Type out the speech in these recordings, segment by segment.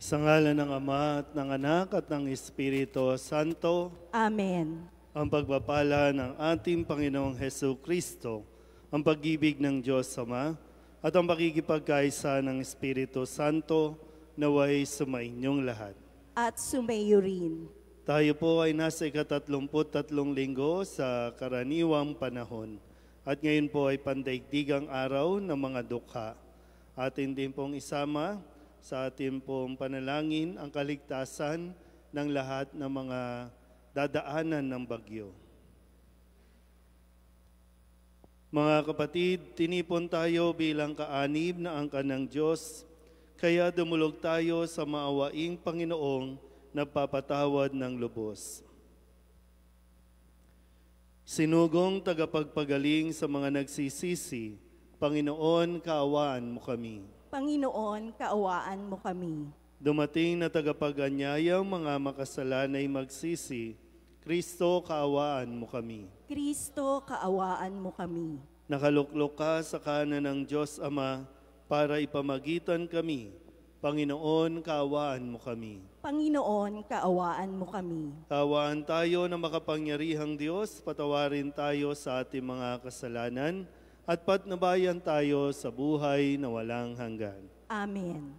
Sa ngalan ng Ama at ng Anak at ng Espiritu Santo, Amen. ang pagpapala ng ating Panginoong Hesu Kristo, ang pag-ibig ng Diyos Ama, at ang pakikipagkaisa ng Espiritu Santo naway sumainyong lahat. At sumayo rin. Tayo po ay nasa ika-33 linggo sa karaniwang panahon. At ngayon po ay pandaigdigang araw ng mga dukha. Atin din pong isama sa ating pong panalangin ang kaligtasan ng lahat ng mga dadaanan ng bagyo. Mga kapatid, tinipon tayo bilang kaanib na angkan ng Diyos, kaya dumulog tayo sa maawaing Panginoong nagpapatawad ng lubos. Sinugong tagapagpagaling sa mga nagsisisi, Panginoon, kaawaan mo kami. Panginoon, kaawaan mo kami. Dumating na tagapag-anyayang mga makasalanay magsisi, Kristo, kaawaan mo kami. Kristo, kaawaan mo kami. Nakaluklok ka sa kanan ng Diyos Ama para ipamagitan kami. Panginoon, kaawaan mo kami. Panginoon, kaawaan mo kami. Kaawaan tayo na makapangyarihang Diyos, patawarin tayo sa ating mga kasalanan, at patnubayan tayo sa buhay na walang hanggan. Amen.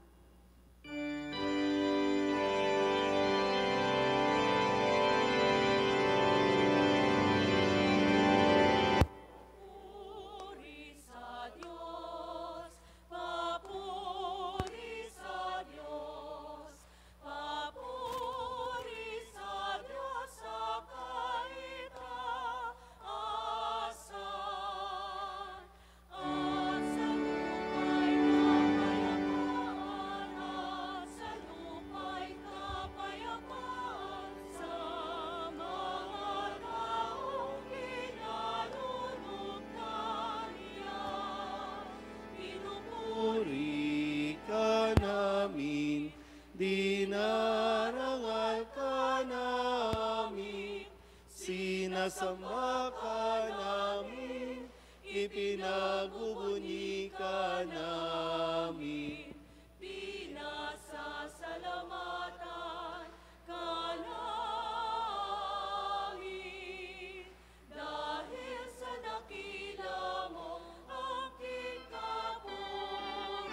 Dinarangal ka namin, sinasamba ka namin, ipinagbubunyi ka namin. Pinasasalamatan ka namin, dahil sa dakila mo aking kapurihan.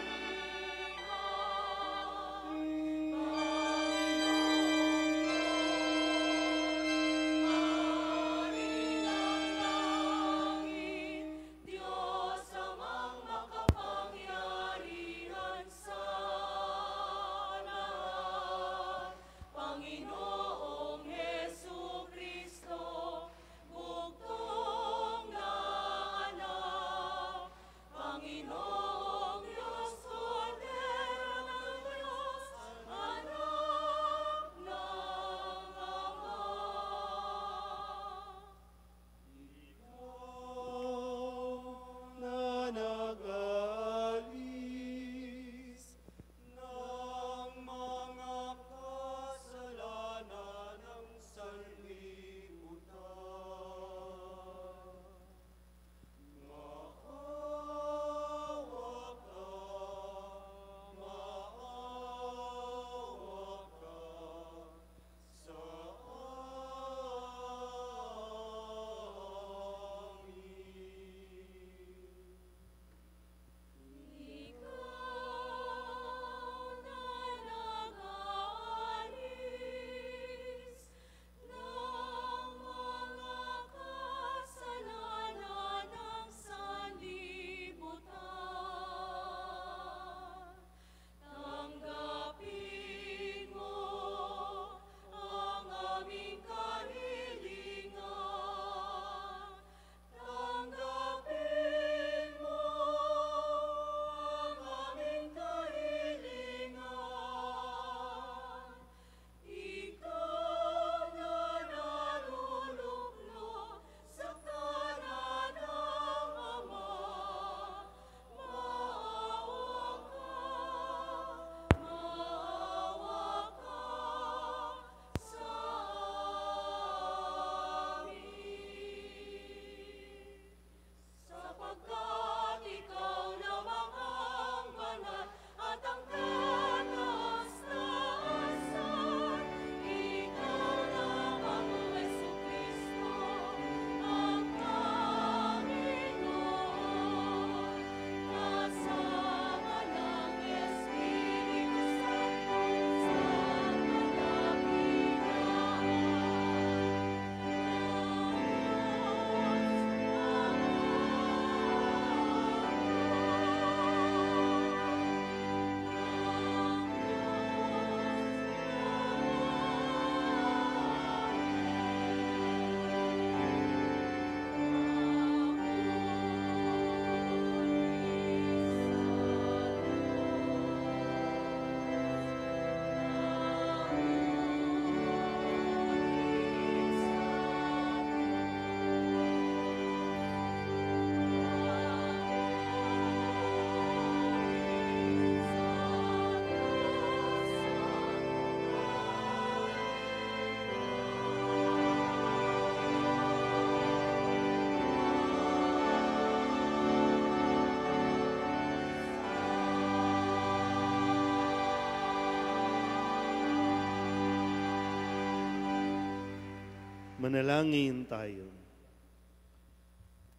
Manalangin tayo.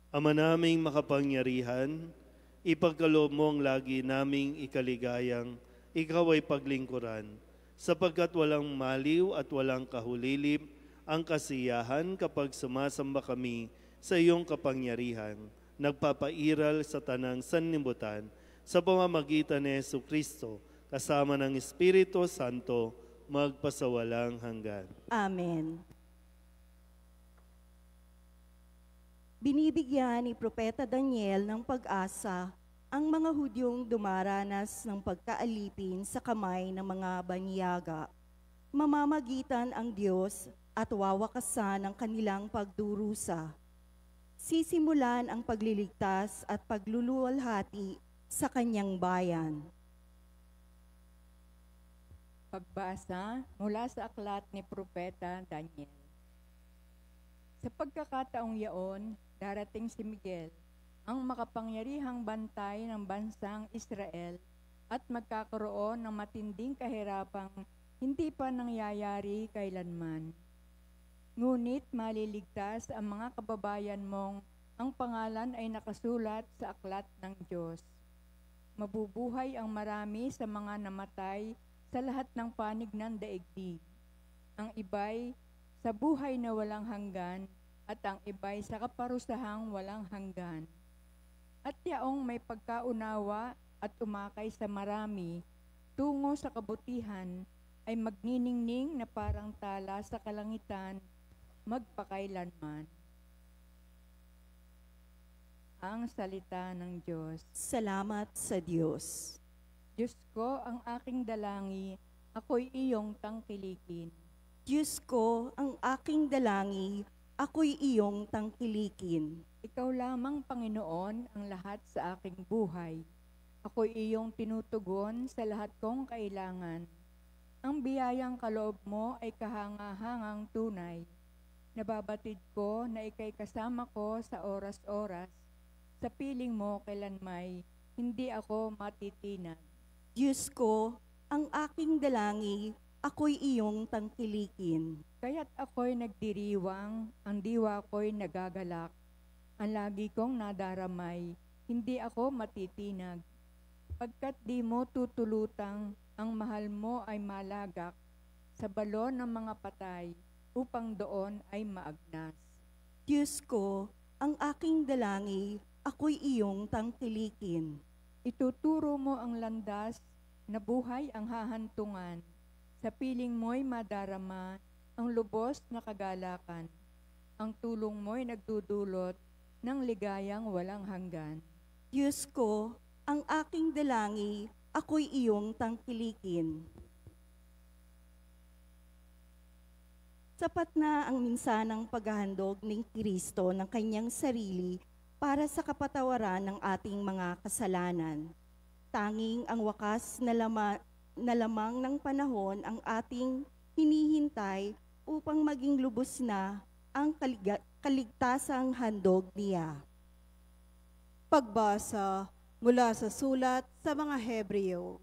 Ama naming makapangyarihan, ipagkaloob mo ang lagi naming ikaligayang ikaw ay paglingkuran, sapagkat walang maliw at walang kahulilip ang kasiyahan kapag sumasamba kami sa iyong kapangyarihan, nagpapairal sa tanang sanlibutan sa pamamagitan ni Jesucristo, kasama ng Espiritu Santo, magpasawalang hanggan. Amen. Binibigyan ni Propeta Daniel ng pag-asa ang mga Hudyong dumaranas ng pagkaalipin sa kamay ng mga banyaga. Mamamagitan ang Diyos at wawakasan ang kanilang pagdurusa. Sisimulan ang pagliligtas at pagluluwalhati sa kanyang bayan. Pagbasa mula sa aklat ni Propeta Daniel. Sa pagkakataong yaon, darating si Miguel, ang makapangyarihang bantay ng bansang Israel, at magkakaroon ng matinding kahirapang hindi pa nangyayari kailanman. Ngunit maliligtas ang mga kababayan mong ang pangalan ay nakasulat sa aklat ng Diyos. Mabubuhay ang marami sa mga namatay sa lahat ng panig ng daigdig. Ang iba'y sa buhay na walang hanggan, at ang iba'y sa kaparusahang walang hanggan. At yaong may pagkaunawa at umakay sa marami, tungo sa kabutihan, ay magniningning na parang tala sa kalangitan, magpakailanman. Ang salita ng Diyos. Salamat sa Diyos. Diyos ko, ang aking dalangi, ako'y iyong tangkilikin. Diyos ko, ang aking dalangi, ako'y iyong tangkilikin. Ikaw lamang, Panginoon, ang lahat sa aking buhay. Ako'y iyong tinutugon sa lahat kong kailangan. Ang biyayang kaloob mo ay kahangahangang tunay. Nababatid ko na ika'y kasama ko sa oras-oras. Sa piling mo kailanmay, hindi ako matitinag. Diyos ko, ang aking dalangi, ako'y iyong tangkilikin. Kaya't ako'y nagdiriwang, ang diwa ko'y nagagalak. Ang lagi kong nadaramay, hindi ako matitinag. Pagkat di mo tutulutang, ang mahal mo ay malagak sa balon ng mga patay, upang doon ay maagnas. Diyos ko, ang aking dalangi, ako'y iyong tangkilikin. Ituturo mo ang landas, na buhay ang hahantungan. Sa piling mo'y madarama ang lubos na kagalakan. Ang tulong mo'y nagdudulot ng ligayang walang hanggan. Diyos ko, ang aking dalangi, ako'y iyong tangkilikin. Sapat na ang minsanang paghahandog ng Kristo ng kanyang sarili para sa kapatawaran ng ating mga kasalanan. Tanging ang wakas na lamang ng panahon ang ating hinihintay upang maging lubos na ang kaligtasang handog niya. Pagbasa mula sa sulat sa mga Hebreo.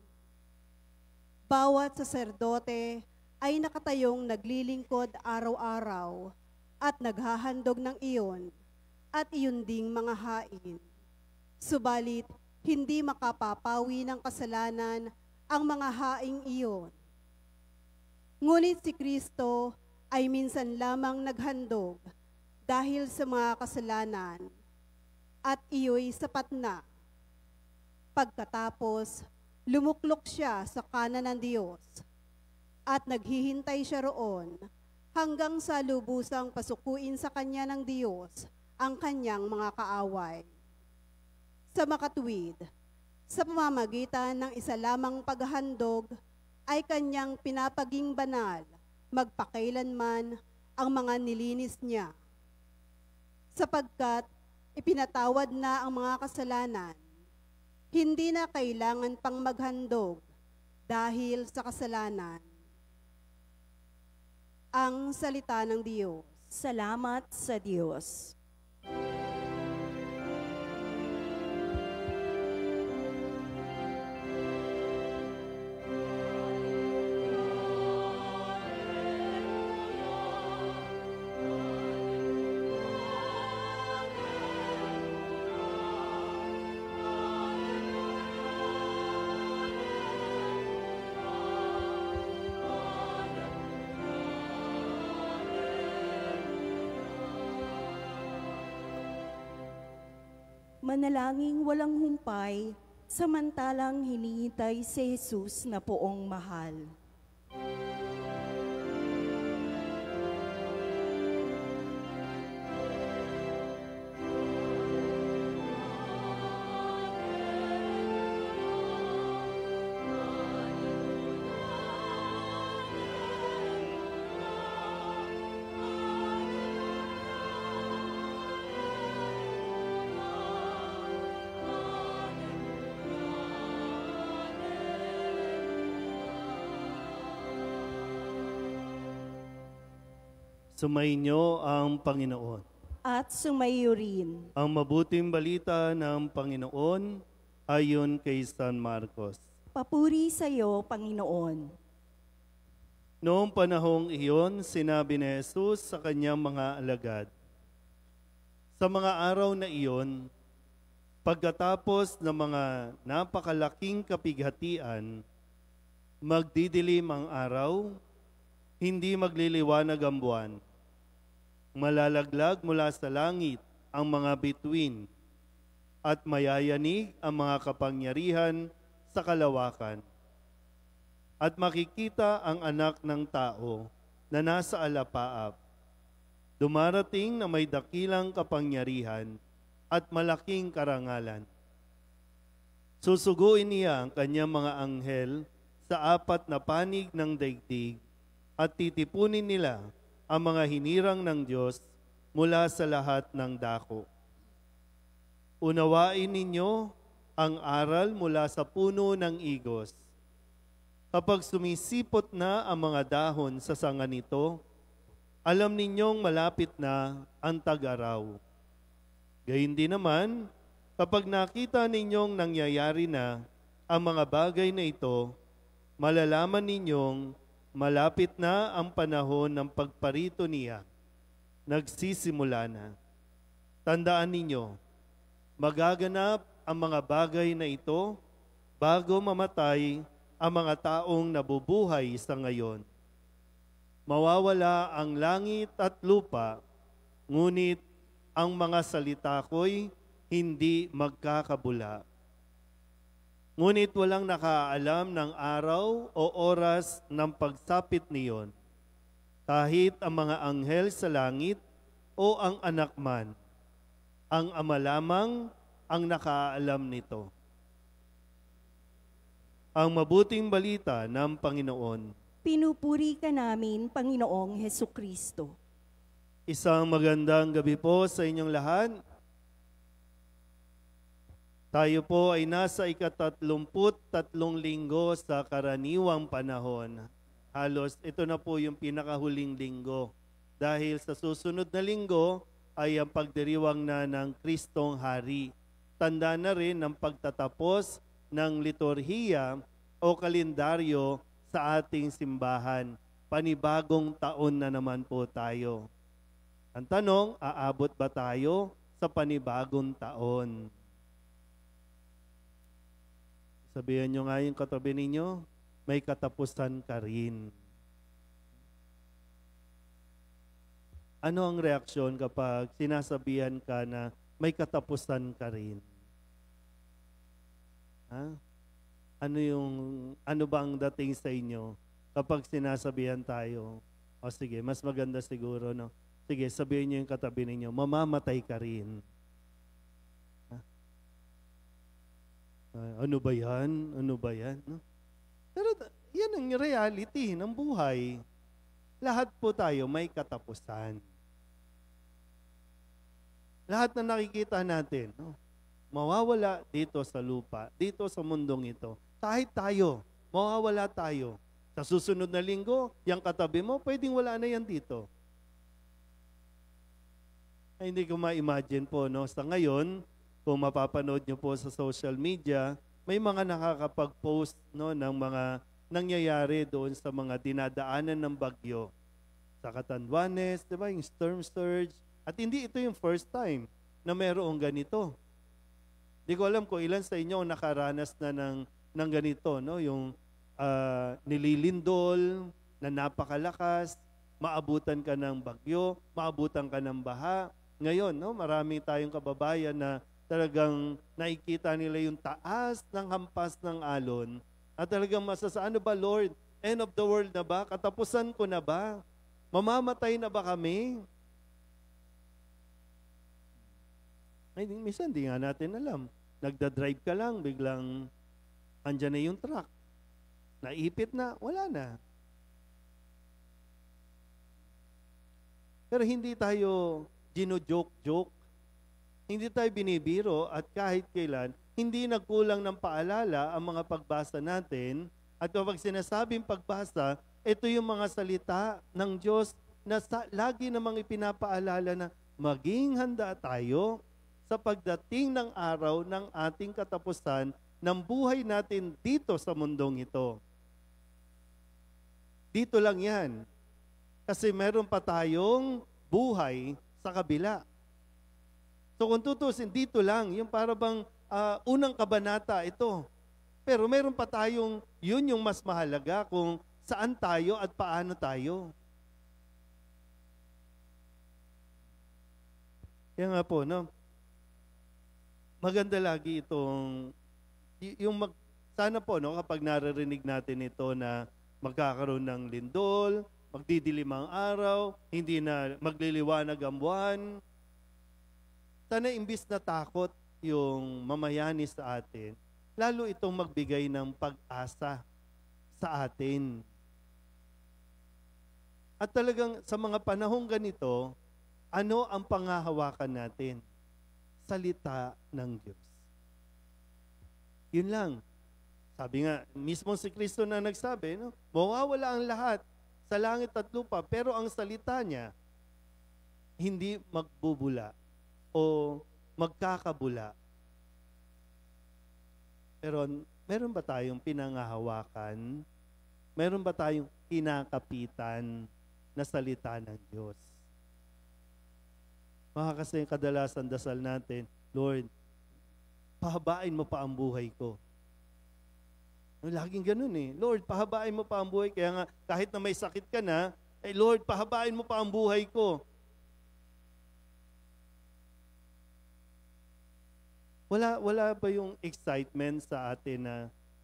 Bawat saserdote ay nakatayong naglilingkod araw-araw at naghahandog ng iyon at iyon ding mga hain. Subalit, hindi makapapawi ng kasalanan ang mga haing iyon. Ngunit si Kristo ay minsan lamang naghandog dahil sa mga kasalanan at iyo'y sapat na. Pagkatapos, lumuklok siya sa kanan ng Diyos at naghihintay siya roon hanggang sa lubusang pasukuin sa kanya ng Diyos ang kanyang mga kaaway. Sa makatuwid, sa pamamagitan ng isa lamang paghahandog, ay kanyang pinapaging banal, magpakailanman ang mga nilinis niya. Sapagkat ipinatawad na ang mga kasalanan, hindi na kailangan pang maghandog dahil sa kasalanan. Ang salita ng Diyos. Salamat sa Diyos. manalangin walang humpay, samantalang hinihintay si Jesus na poong mahal. Sumainyo ang Panginoon. At sumayo rin. Ang mabuting balita ng Panginoon ayon kay San Marcos. Papuri sa iyo, Panginoon. Noong panahong iyon, sinabi ni Jesus sa kanyang mga alagad, sa mga araw na iyon, pagkatapos ng mga napakalaking kapighatian, magdidilim ang araw, hindi magliliwanag ang buwan. Malalaglag mula sa langit ang mga bituin at mayayanig ang mga kapangyarihan sa kalawakan. At makikita ang anak ng tao na nasa alapaap, dumarating na may dakilang kapangyarihan at malaking karangalan. Susuguin niya ang kanyang mga anghel sa 4 na panig ng daigdig at titipunin nila ang mga hinirang ng Diyos mula sa lahat ng dako. Unawain ninyo ang aral mula sa puno ng igos. Kapag sumisipot na ang mga dahon sa sanga nito, alam ninyong malapit na ang tag-araw. Gayun din naman, kapag nakita ninyong nangyayari na ang mga bagay na ito, malalaman ninyong malapit na ang panahon ng pagparito niya. Nagsisimula na. Tandaan ninyo, magaganap ang mga bagay na ito bago mamatay ang mga taong nabubuhay sa ngayon. Mawawala ang langit at lupa, ngunit ang mga salita ko'y hindi magkakabula. Ngunit walang nakaalam ng araw o oras ng pagsapit niyon, kahit ang mga anghel sa langit o ang anak man. Ang Ama lamang ang nakaalam nito. Ang mabuting balita ng Panginoon. Pinupuri ka namin, Panginoong Hesukristo. Isang magandang gabi po sa inyong lahat. Tayo po ay nasa ika-33 linggo sa karaniwang panahon. Halos ito na po yung pinakahuling linggo. Dahil sa susunod na linggo ay ang pagdiriwang na ng Kristong Hari. Tanda na rin ng pagtatapos ng liturhiya o kalendaryo sa ating simbahan. Panibagong taon na naman po tayo. Ang tanong, aabot ba tayo sa panibagong taon? Sabihan nyo nga yung katabi ninyo, may katapusan ka rin. Ano ang reaksyon kapag sinasabihan ka na may katapusan ka rin? Ha? Ano ba ang dating sa inyo kapag sinasabihan tayo? O sige, mas maganda siguro, no? Sige, sabihin nyo yung katabi ninyo, mamamatay ka rin. Ano ba yan? Ano ba yan? No? Pero yan ang reality ng buhay. Lahat po tayo may katapusan. Lahat na nakikita natin, no? Mawawala dito sa lupa, dito sa mundong ito. Kahit tayo, mawawala tayo. Sa susunod na linggo, yung katabi mo, pwedeng wala na yan dito. Ay, hindi ko ma-imagine po, no? Sa ngayon, kung mapapanood nyo po sa social media, may mga nakakapag-post, no, ng mga nangyayari doon sa mga dinadaanan ng bagyo. Sa Catanduanes, di ba, yung storm surge. At hindi ito yung first time na mayroong ganito. Di ko alam kung ilan sa inyo nakaranas na ng ganito, no? Yung nililindol, na napakalakas, maabutan ka ng bagyo, maabutan ka ng baha. Ngayon, no, marami tayong kababayan na talagang nakikita nila yung taas ng hampas ng alon at talagang ano ba Lord? End of the world na ba? Katapusan ko na ba? Mamamatay na ba kami? Ay, minsan di nga natin alam. Nagda-drive ka lang, biglang andyan na yung truck. Naipit na, wala na. Pero hindi tayo gino-joke-joke. Hindi tayo binibiro at kahit kailan, hindi nagkulang ng paalala ang mga pagbasa natin. At kapag sinasabing pagbasa, ito yung mga salita ng Diyos na lagi namang ipinapaalala na maging handa tayo sa pagdating ng araw ng ating katapusan ng buhay natin dito sa mundong ito. Dito lang yan. Kasi meron pa tayong buhay sa kabila. So kung tutusin, dito lang, yung para bang unang kabanata ito. Pero meron pa tayong, yun yung mas mahalaga kung saan tayo at paano tayo. Kaya nga po, no? Maganda lagi itong, sana po, no, kapag naririnig natin ito na magkakaroon ng lindol, magdidilim ang araw, hindi na magliliwanag ang buwan, sana imbis na takot yung mamayani sa atin, lalo itong magbigay ng pag-asa sa atin. At talagang sa mga panahong ganito, ano ang pangahawakan natin? Salita ng Diyos. Yun lang. Sabi nga, mismo si Kristo na nagsabi, no? Mawawala ang lahat sa langit at lupa, pero ang salita niya, hindi magbubula o magkakabula. Pero meron ba tayong pinangahawakan? Meron ba tayong kinakapitan na salita ng Diyos? Mga kasi kadalasan dasal natin, Lord, pahabain mo pa ang buhay ko. Laging ganun eh. Lord, pahabain mo pa ang buhay. Kaya nga, kahit na may sakit ka na, Lord, pahabain mo pa ang buhay ko. Wala ba yung excitement sa atin na,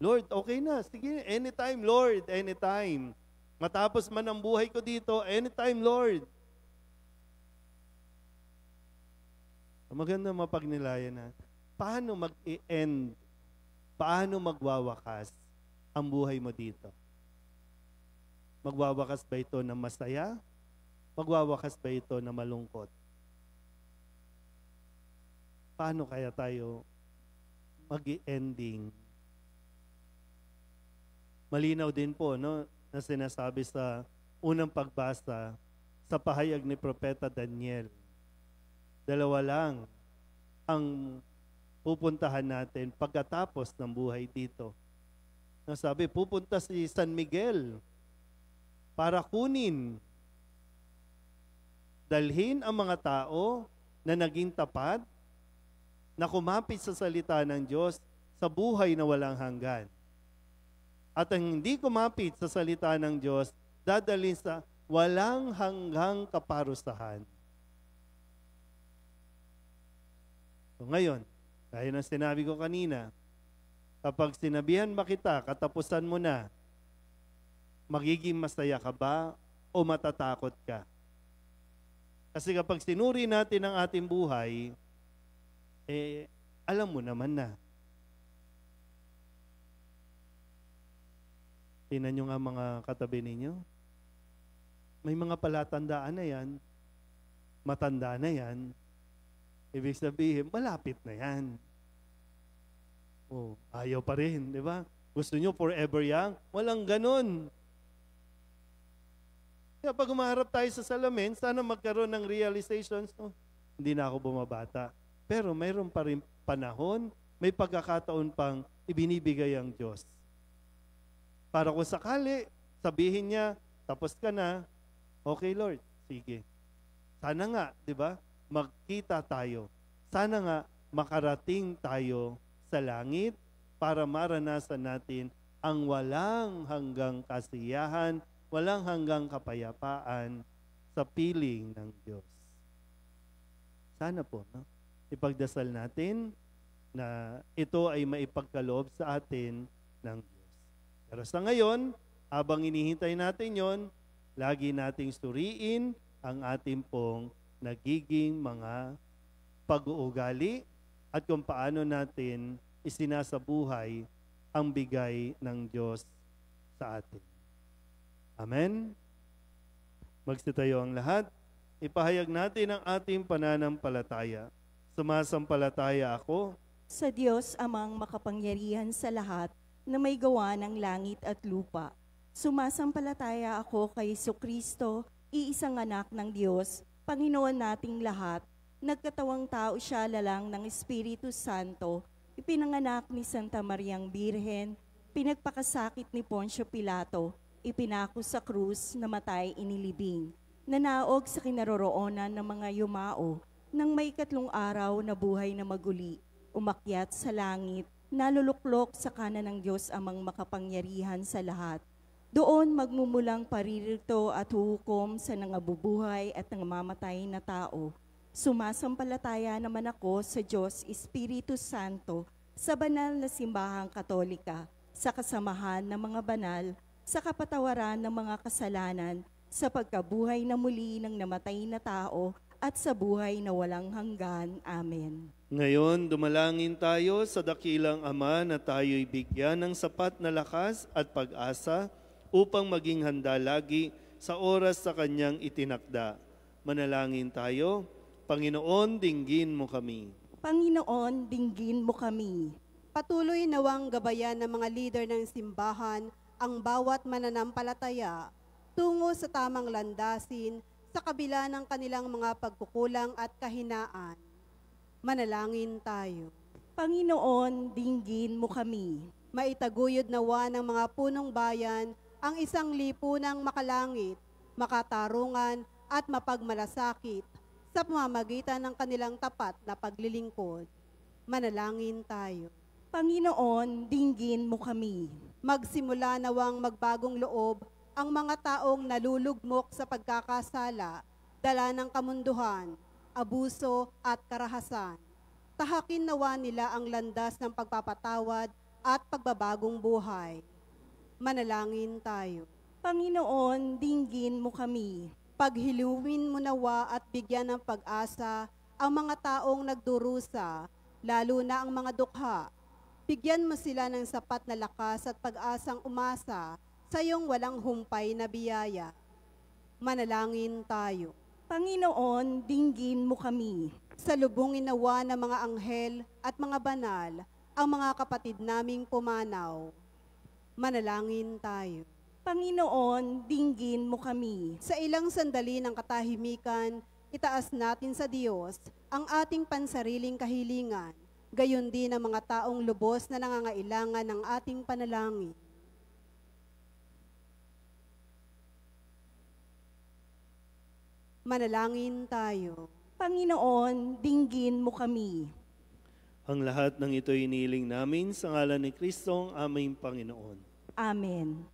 Lord, okay na. Sige, anytime, Lord, anytime. Matapos man ang buhay ko dito, anytime, Lord. Maganda mapagnilayan na, paano mag-i-end, paano magwawakas ang buhay mo dito? Magwawakas ba ito na masaya? Magwawakas ba ito na malungkot? Paano kaya tayo mag-i-ending? Malinaw din po, no, na sinasabi sa unang pagbasa sa pahayag ni Propeta Daniel. Dalawa lang ang pupuntahan natin pagkatapos ng buhay dito. Nasabi, pupunta si San Miguel para kunin, dalhin ang mga tao na naging tapat, na kumapit sa salita ng Diyos sa buhay na walang hanggan. At ang hindi kumapit sa salita ng Diyos, dadalhin sa walang hanggang kaparusahan. So ngayon, gaya ng sinabi ko kanina, kapag sinabihan ba kita, katapusan mo na, magiging masaya ka ba o matatakot ka? Kasi kapag sinuri natin ang ating buhay, alam mo naman na. Tingnan nyo nga mga katabi ninyo. May mga palatandaan na yan, matanda na yan, ibig sabihin, malapit na yan. Oh, ayaw pa rin, di ba? Gusto nyo forever young? Walang ganun. Kaya pag umaharap tayo sa salamin, sana magkaroon ng realizations, hindi na ako bumabata. Pero mayroon pa rin panahon, may pagkakataon pang ibinibigay ang Diyos. Para kung sakali, sabihin niya, tapos ka na, okay Lord, sige. Sana nga, di ba? Magkita tayo. Sana nga makarating tayo sa langit para maranasan natin ang walang hanggang kasiyahan, walang hanggang kapayapaan sa piling ng Diyos. Sana po, no? ipagdasal natin na ito ay maipagkaloob sa atin ng Diyos. Pero sa ngayon, habang inihintay natin yon, lagi nating suriin ang ating pong nagiging mga pag-uugali at kung paano natin isinasabuhay ang bigay ng Diyos sa atin. Amen? Magsitayo ang lahat. Ipahayag natin ang ating pananampalataya. Sumasampalataya ako Sa Diyos amang makapangyarihan sa lahat na may gawa ng langit at lupa. Sumasampalataya ako kay Jesucristo, iisang anak ng Diyos, Panginoon nating lahat. Nagkatawang tao siya lalang ng Espiritu Santo, ipinanganak ni Santa Mariang Birhen, pinagpakasakit ni Poncio Pilato, ipinako sa krus, namatay, inilibing, nanaog sa kinaroroonan ng mga yumao, nang may 3 araw na buhay na maguli, umakyat sa langit, naluluklok sa kanan ng Diyos amang makapangyarihan sa lahat. Doon magmumulang paririto at huhukom sa nangabubuhay at nangamamatay na tao. Sumasampalataya naman ako sa Diyos Espiritu Santo, sa banal na simbahang katolika, sa kasamahan ng mga banal, sa kapatawaran ng mga kasalanan, sa pagkabuhay na muli ng namatay na tao, at sa buhay na walang hanggan. Amen. Ngayon, dumalangin tayo sa dakilang Ama na tayo'y bigyan ng sapat na lakas at pag-asa upang maging handa lagi sa oras sa Kanyang itinakda. Manalangin tayo. Panginoon, dinggin mo kami. Panginoon, dinggin mo kami. Patuloy nawang gabayan ng mga leader ng simbahan ang bawat mananampalataya tungo sa tamang landasin sa kabila ng kanilang mga pagkukulang at kahinaan. Manalangin tayo. Panginoon, dinggin mo kami. Maitaguyod nawa ng mga punong bayan ang isang lipunang makalangit, makatarungan at mapagmalasakit sa pamamagitan ng kanilang tapat na paglilingkod. Manalangin tayo. Panginoon, dinggin mo kami. Magsimula nawang magbagong loob ang mga taong nalulugmok sa pagkakasala, dala ng kamunduhan, abuso at karahasan. Tahakin nawa nila ang landas ng pagpapatawad at pagbabagong buhay. Manalangin tayo. Panginoon, dinggin mo kami. Paghiluwin mo nawa at bigyan ng pag-asa ang mga taong nagdurusa, lalo na ang mga dukha. Bigyan mo sila ng sapat na lakas at pag-asang umasa sa iyong walang humpay na biyaya. Manalangin tayo. Panginoon, dinggin mo kami. Salubungin nawa ng mga anghel at mga banal ang mga kapatid naming pumanaw. Manalangin tayo. Panginoon, dinggin mo kami. Sa ilang sandali ng katahimikan, itaas natin sa Diyos ang ating pansariling kahilingan, gayon din ang mga taong lubos na nangangailangan ng ating panalangin. Manalangin tayo. Panginoon, dinggin mo kami. Ang lahat ng ito'y iniling namin sa ngalan ni Kristo, ang aming Panginoon. Amen.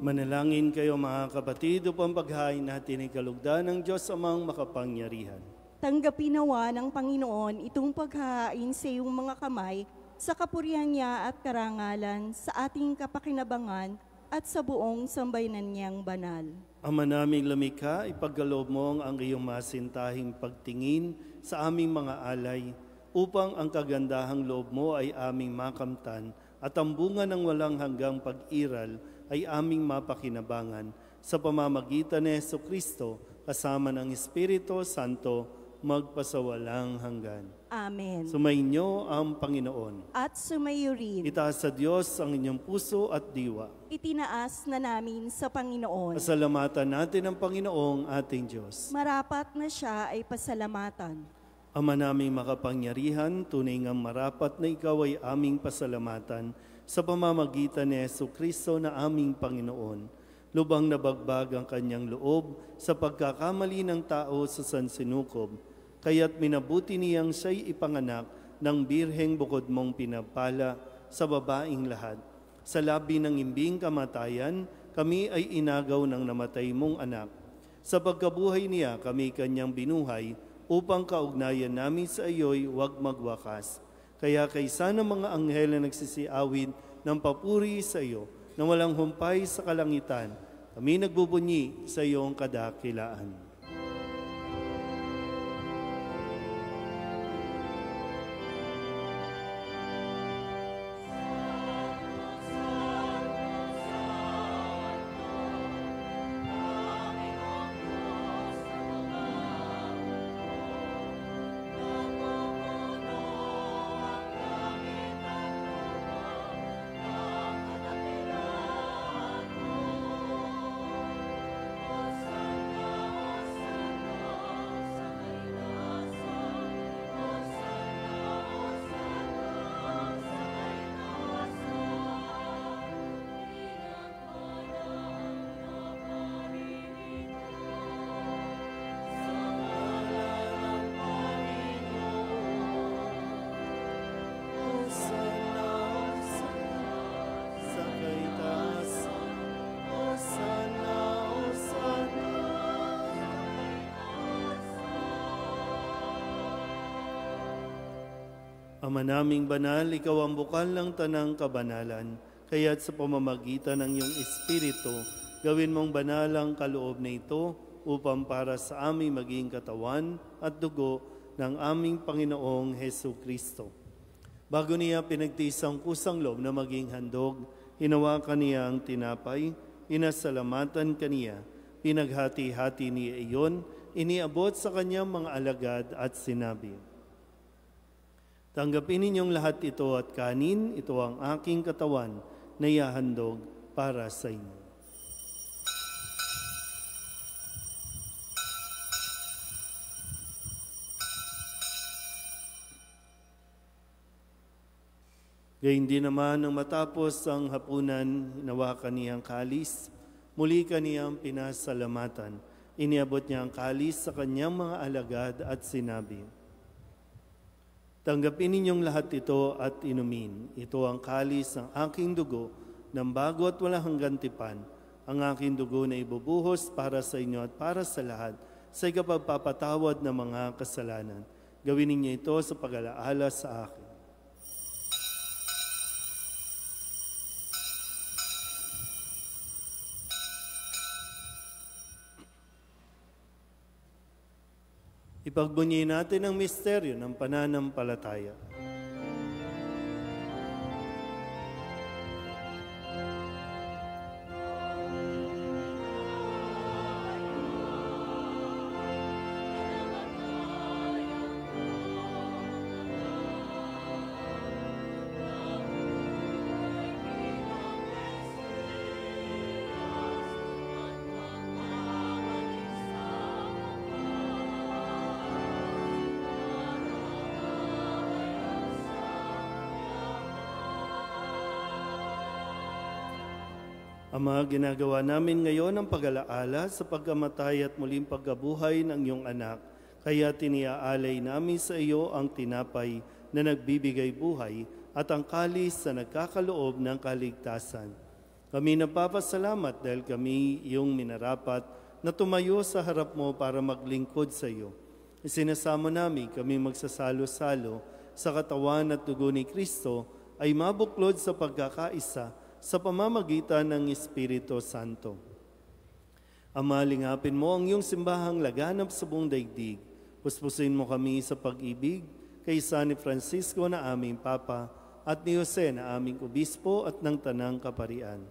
Manalangin kayo mga kapatid upang paghain natin ay kalugdan ng Diyos amang makapangyarihan. Tanggapin nawa ng Panginoon itong paghahain sa iyong mga kamay sa kapurihan niya at karangalan sa ating kapakinabangan at sa buong sambayanan niyang banal. Ama naming lumikha, ipagkaloob mo ang iyong masintahing pagtingin sa aming mga alay upang ang kagandahang loob mo ay aming makamtan at ang bunga ng walang hanggang pag-iral ay aming mapakinabangan sa pamamagitan ni Jesucristo kasama ng Espiritu Santo magpasawalang hanggan. Amen. Sumainyo ang Panginoon. At sumayo rin, Itaas sa Diyos ang inyong puso at diwa. itinaas na namin sa Panginoon. Pasalamatan natin ang Panginoong ating Diyos. Marapat na siya ay pasalamatan. Ama naming makapangyarihan, tunay ngang marapat na ikaw ay aming pasalamatan sa pamamagitan ni Jesucristo na aming Panginoon. Lubang nabagbag ang kanyang loob sa pagkakamali ng tao sa sansinukob, kaya't minabuti niyang siya'y ipanganak ng birheng bukod mong pinapala sa babaing lahat. Sa labi ng imbing kamatayan, kami ay inagaw ng namatay mong anak. Sa pagkabuhay niya, kami kanyang binuhay, upang kaugnayan namin sa iyo'y huwag magwakas. Kaya kaysa ng mga anghel na nagsisiawit ng papuri sa iyo, na walang humpay sa kalangitan, kami nagbubunyi sa iyong kadakilaan. Ama naming banal, ikaw ang bukal ng tanang kabanalan, kaya't sa pamamagitan ng iyong Espiritu, gawin mong banal ang kaloob na ito upang para sa aming maging katawan at dugo ng aming Panginoong Hesu Kristo. Bago niya pinagtiis ang kusang loob na maging handog, hinawakan niya ang tinapay, inasalamatan kaniya, pinaghati-hati niya iyon, iniabot sa kanyang mga alagad at sinabi, tanggapin ninyong lahat ito at kanin, ito ang aking katawan na ihahandog para sa inyo. Gayun din naman nang matapos ang hapunan, hinawakan niya ang kalis, muli kaniyang pinasalamatan. Iniabot niya ang kalis sa kanyang mga alagad at sinabi, tanggapin ninyong lahat ito at inumin. Ito ang kalis ng aking dugo ng bago at walang hanggang tipan. Ang aking dugo na ibubuhos para sa inyo at para sa lahat sa ikapagpapatawad ng mga kasalanan. Gawin ninyo ito sa pag-alaala sa akin. Ipagbunyi natin ang misteryo ng pananampalataya. Ama, ginagawa namin ngayon ang pag-alaala sa pagkamatay at muling pagkabuhay ng iyong anak. Kaya tiniaalay namin sa iyo ang tinapay na nagbibigay buhay at ang kalis na nagkakaloob ng kaligtasan. Kami napapasalamat dahil kami iyong minarapat na tumayo sa harap mo para maglingkod sa iyo. Isinasamo namin kami magsasalo-salo sa katawan at dugo ni Kristo ay mabuklod sa pagkakaisa sa pamamagitan ng Espiritu Santo. Ama, lingapin mo ang iyong simbahang laganap sa buong daigdig. Puspusin mo kami sa pag-ibig kay San Francisco na aming Papa at ni Jose na aming Obispo at ng Tanang Kaparian.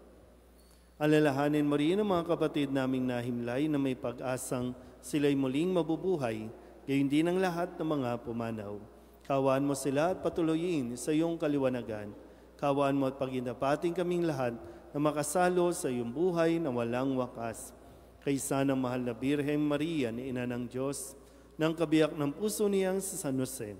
Alalahanin mo rin ang mga kapatid naming nahimlay na may pag-asang sila'y muling mabubuhay, gayon din ang lahat ng mga pumanaw. Kawaan mo sila at patuloyin sa iyong kaliwanagan. Kawaan mo at paginapating kaming lahat na makasalo sa iyong buhay na walang wakas. Kaysa ng mahal na Birheng Maria ni Ina ng Diyos, ng kabiyak ng puso niyang si San Jose,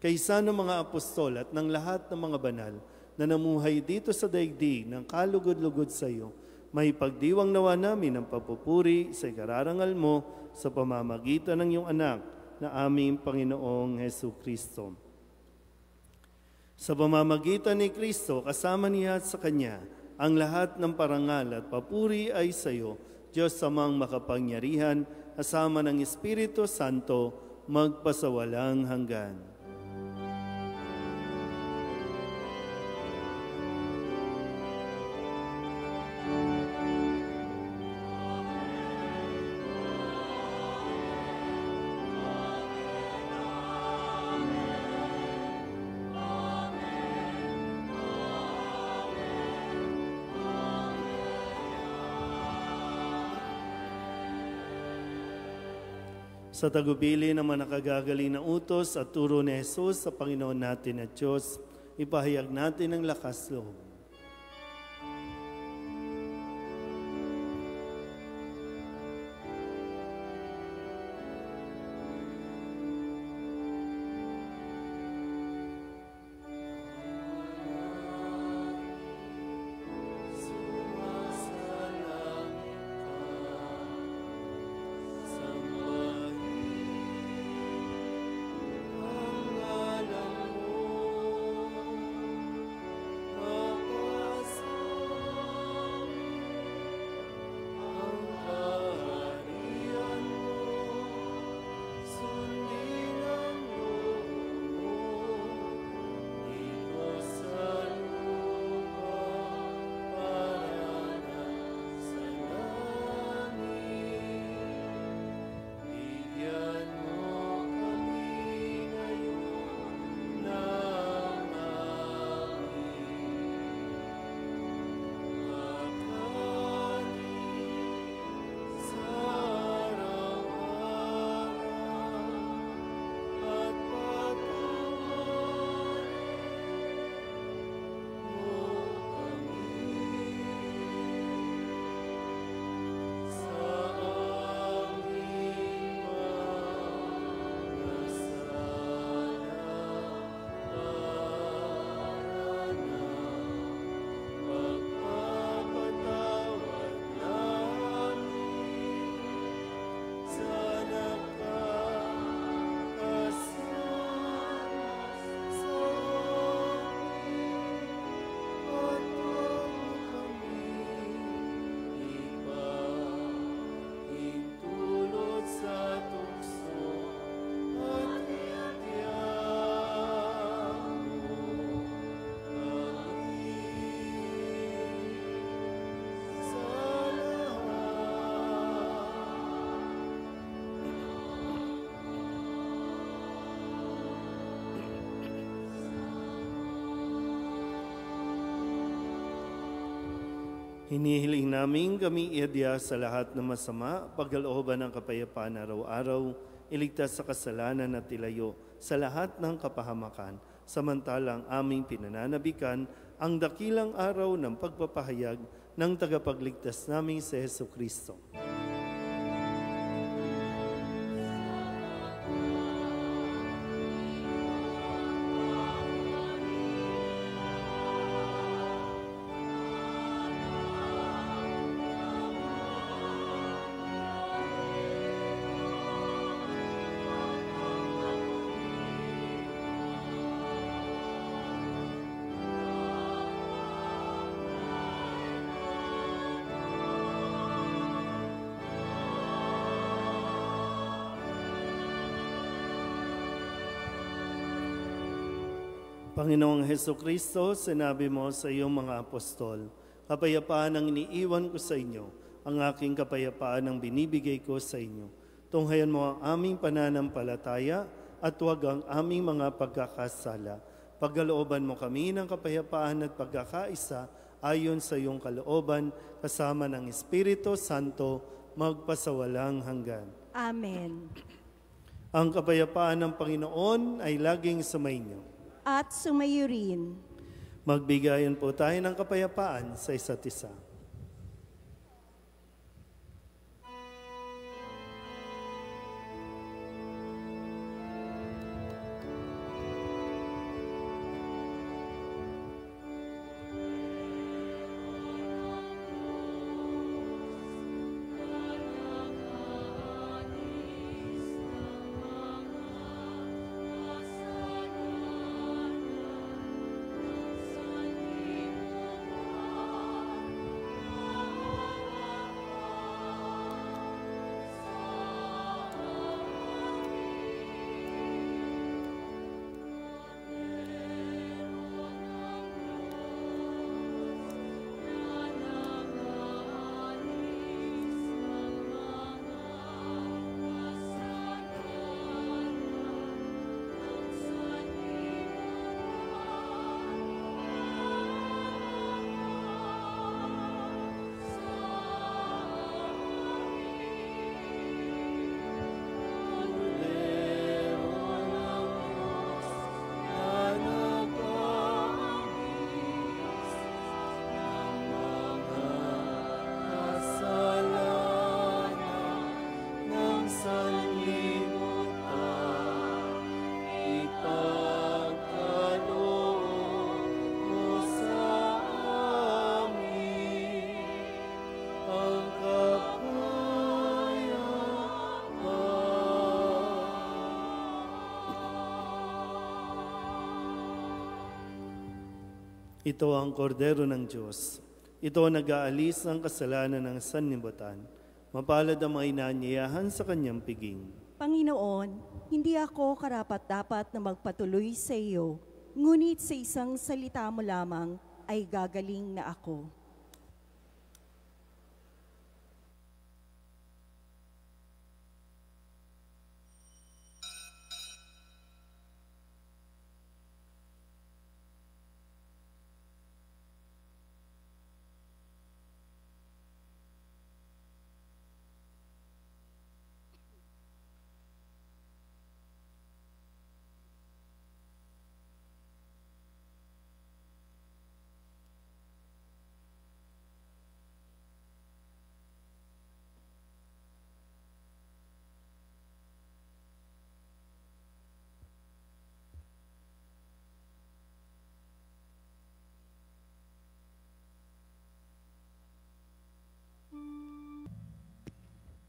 kaysa ng mga apostol at ng lahat ng mga banal na namuhay dito sa daigdig ng kalugod-lugod sa iyo, may pagdiwang nawa namin ang papupuri sa ikararangal mo sa pamamagitan ng iyong anak na aming Panginoong Hesu Kristo. Sa pamamagitan ni Kristo, kasama niya at sa Kanya, ang lahat ng parangal at papuri ay sa iyo, Diyos amang makapangyarihan, kasama ng Espiritu Santo, magpasawalang hanggan. Sa tagubili ng mga nakagagaling na utos at turo ni Jesus sa Panginoon natin at Diyos, ipahayag natin ang lakas loob. Hinihiling namin kami iadya sa lahat ng masama, pagkalooban ng kapayapaan araw-araw, iligtas sa kasalanan at ilayo sa lahat ng kapahamakan, samantalang aming pinananabikan ang dakilang araw ng pagpapahayag ng tagapagligtas naming si Hesu Kristo. Panginoong Heso Kristo, sinabi mo sa iyong mga apostol, kapayapaan ang iniiwan ko sa inyo, ang aking kapayapaan ang binibigay ko sa inyo. Tunghayan mo ang aming pananampalataya at huwag ang aming mga pagkakasala. Pagkalooban mo kami ng kapayapaan at pagkakaisa ayon sa iyong kalooban, kasama ng Espiritu Santo, magpasawalang hanggan. Amen. Ang kapayapaan ng Panginoon ay laging sumainyo. At sumayo rin. Magbigayan po tayo ng kapayapaan sa isa't isa. Ito ang kordero ng Diyos. Ito ang nag-aalis ng kasalanan ng sanlibutan. Mapalad ang mga inaanyayahan sa kanyang piging. Panginoon, hindi ako karapat-dapat na magpatuloy sa iyo, ngunit sa isang salita mo lamang ay gagaling na ako.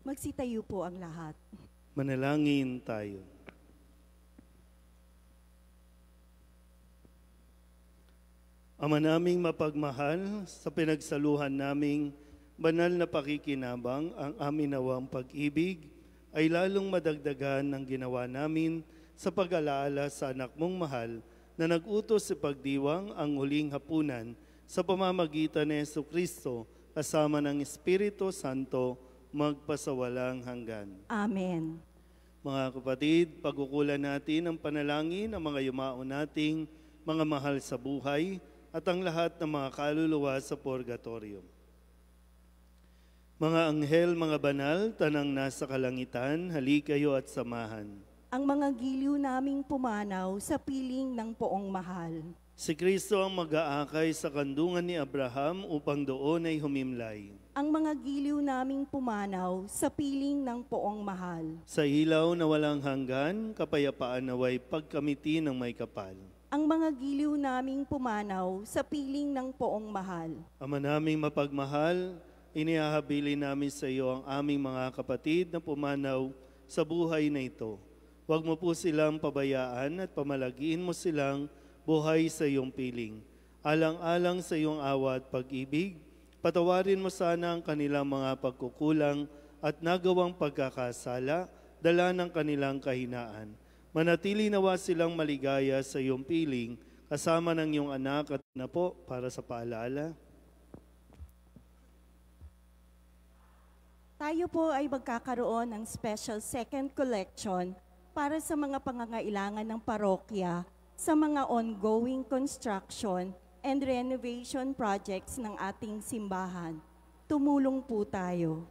Magsitayo po ang lahat. Manalangin tayo. Ama naming mapagmahal, sa pinagsaluhan naming banal na pakikinabang, ang amin nawang pag-ibig ay lalong madagdagan ng ginawa namin sa pag-alaala sa anak mong mahal na nag-utos sa pagdiwang ang huling hapunan sa pamamagitan ni Jesucristo kasama ng Espiritu Santo magpasawalang hanggan. Amen. Mga kapatid, pagkukulan natin ang panalangin ng mga yumao nating mga mahal sa buhay at ang lahat ng mga kaluluwa sa purgatorio. Mga anghel, mga banal, tanang nasa kalangitan, halikayo at samahan. Ang mga giliw naming pumanaw sa piling ng poong mahal. Si Kristo ang mag-aakay sa kandungan ni Abraham upang doon ay humimlay. Ang mga giliw naming pumanaw sa piling ng poong mahal. Sa ilaw na walang hanggan, kapayapaan naway pagkamiti ng may kapal. Ang mga giliw naming pumanaw sa piling ng poong mahal. Ama naming mapagmahal, inihahabili namin sa iyo ang aming mga kapatid na pumanaw sa buhay na ito. Huwag mo po silang pabayaan at pamalagiin mo silang buhay sa iyong piling. Alang-alang sa iyong awa at pag-ibig, patawarin mo sana ang kanilang mga pagkukulang at nagawang pagkakasala, dala ng kanilang kahinaan. Manatili nawa silang maligaya sa iyong piling, kasama ng iyong anak at na po para sa paalala. Tayo po ay magkakaroon ng special second collection para sa mga pangangailangan ng parokya sa mga ongoing construction and renovation projects ng ating simbahan. Tumulong po tayo.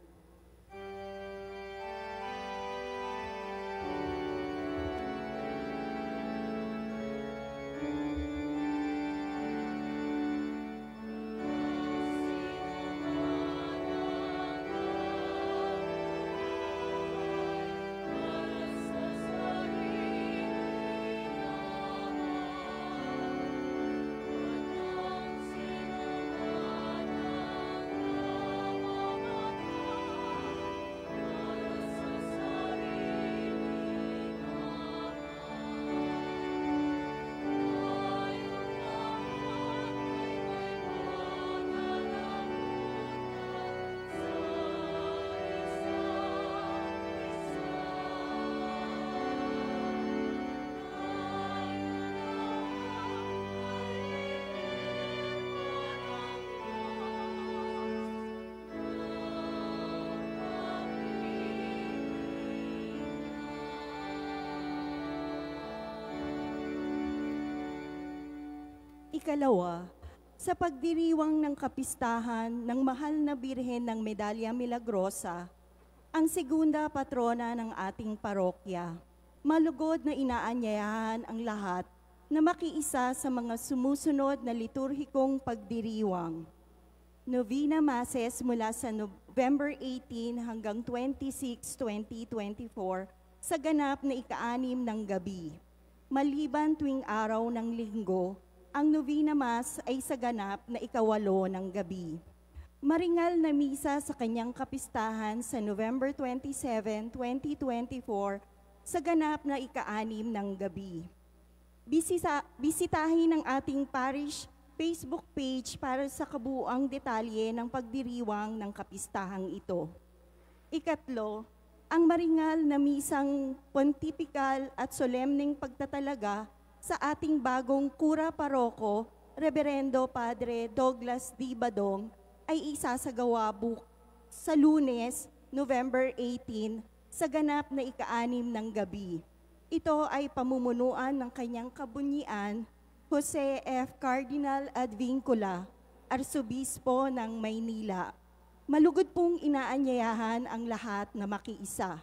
Ikalawa, sa pagdiriwang ng kapistahan ng mahal na Birhen ng Medalya Milagrosa, ang segunda patrona ng ating parokya, malugod na inaanyayahan ang lahat na makiisa sa mga sumusunod na liturhikong pagdiriwang. Novena Masses mula sa November 18 hanggang 26, 2024 sa ganap na ika-6 ng gabi. Maliban tuwing araw ng linggo, ang Novena Mass ay sa ganap na ika-8 ng gabi. Maringal na misa sa kanyang kapistahan sa November 27, 2024 sa ganap na ika-6 ng gabi. Bisitahin ang ating parish Facebook page para sa kabuuang detalye ng pagdiriwang ng kapistahang ito. Ikatlo, ang maringal na misang pontipical at solemneng pagtatalaga sa ating bagong kura paroko, Reverendo Padre Douglas D. Badong, ay isasagawa sa Lunes, November 18, sa ganap na ika-6 ng gabi. Ito ay pamumunuan ng kanyang kabunyian, Jose F. Cardinal Advincula, Arsobispo ng Maynila. Malugod pong inaanyayahan ang lahat na makiisa.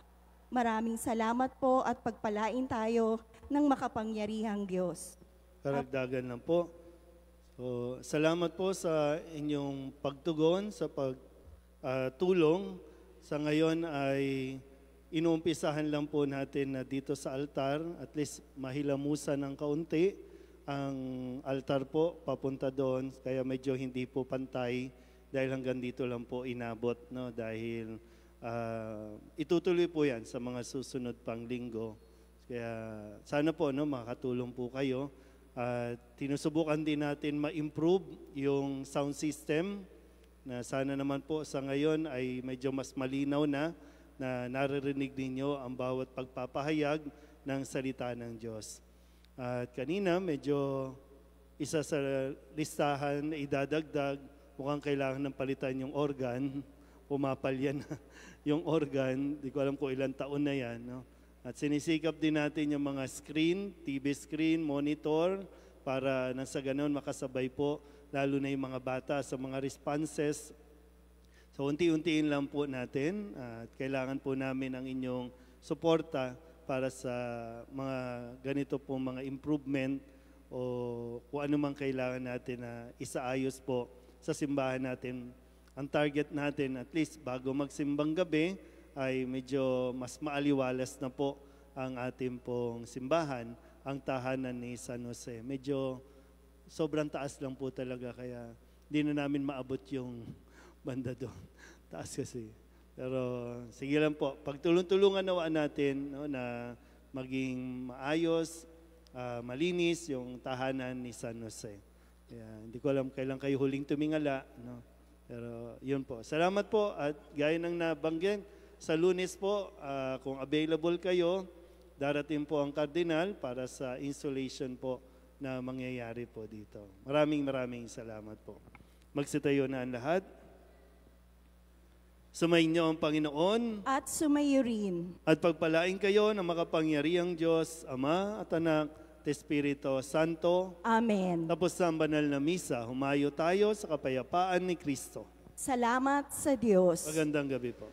Maraming salamat po at pagpalain tayo ng makapangyarihang Diyos. Karagdagan lang po. So, salamat po sa inyong pagtugon, sa pagtulong. Sa ngayon ay inuumpisahan lang po natin na dito sa altar, at least mahilamusan ng kaunti ang altar po papunta doon, kaya medyo hindi po pantay dahil hanggang dito lang po inabot, no? Dahil itutuloy po yan sa mga susunod pang linggo. Kaya sana po, no, makakatulong po kayo. Tinusubukan din natin ma-improve yung sound system na sana naman po sa ngayon ay medyo mas malinaw na naririnig ninyo ang bawat pagpapahayag ng salita ng Diyos. At kanina medyo isa sa listahan na idadagdag, mukhang kailangan ng palitan yung organ. Pumapalyan na yung organ, di ko alam kung ilang taon na yan, no? At sinisikap din natin yung mga screen, TV screen, monitor, para nang sa ganon makasabay po, lalo na yung mga bata sa mga responses. So unti-untiin lang po natin at kailangan po namin ang inyong suporta para sa mga ganito po mga improvement o kung ano mang kailangan natin na isaayos po sa simbahan natin. Ang target natin, at least bago magsimbang gabi, ay medyo mas maaliwalas na po ang ating pong simbahan, ang tahanan ni San Jose. Medyo sobrang taas lang po talaga, kaya hindi na namin maabot yung banda doon. Taas kasi. Pero sige lang po, pagtulong-tulungan nawaan natin, no, na maging maayos, malinis yung tahanan ni San Jose. Kaya hindi ko alam kailan kayo huling tumingala, no? Pero yun po. Salamat po, at gaya ng nabanggit, sa Lunes po, kung available kayo, darating po ang Cardinal para sa installation po na mangyayari po dito. Maraming salamat po. Magsitayo na ang lahat. Sumainyo ang Panginoon At sumayo rin. at pagpalain kayo ng makapangyarihang Diyos, Ama at Anak at Espiritu Santo. Amen. Tapos sa banal na misa, humayo tayo sa kapayapaan ni Kristo. Salamat sa Diyos. Magandang gabi po.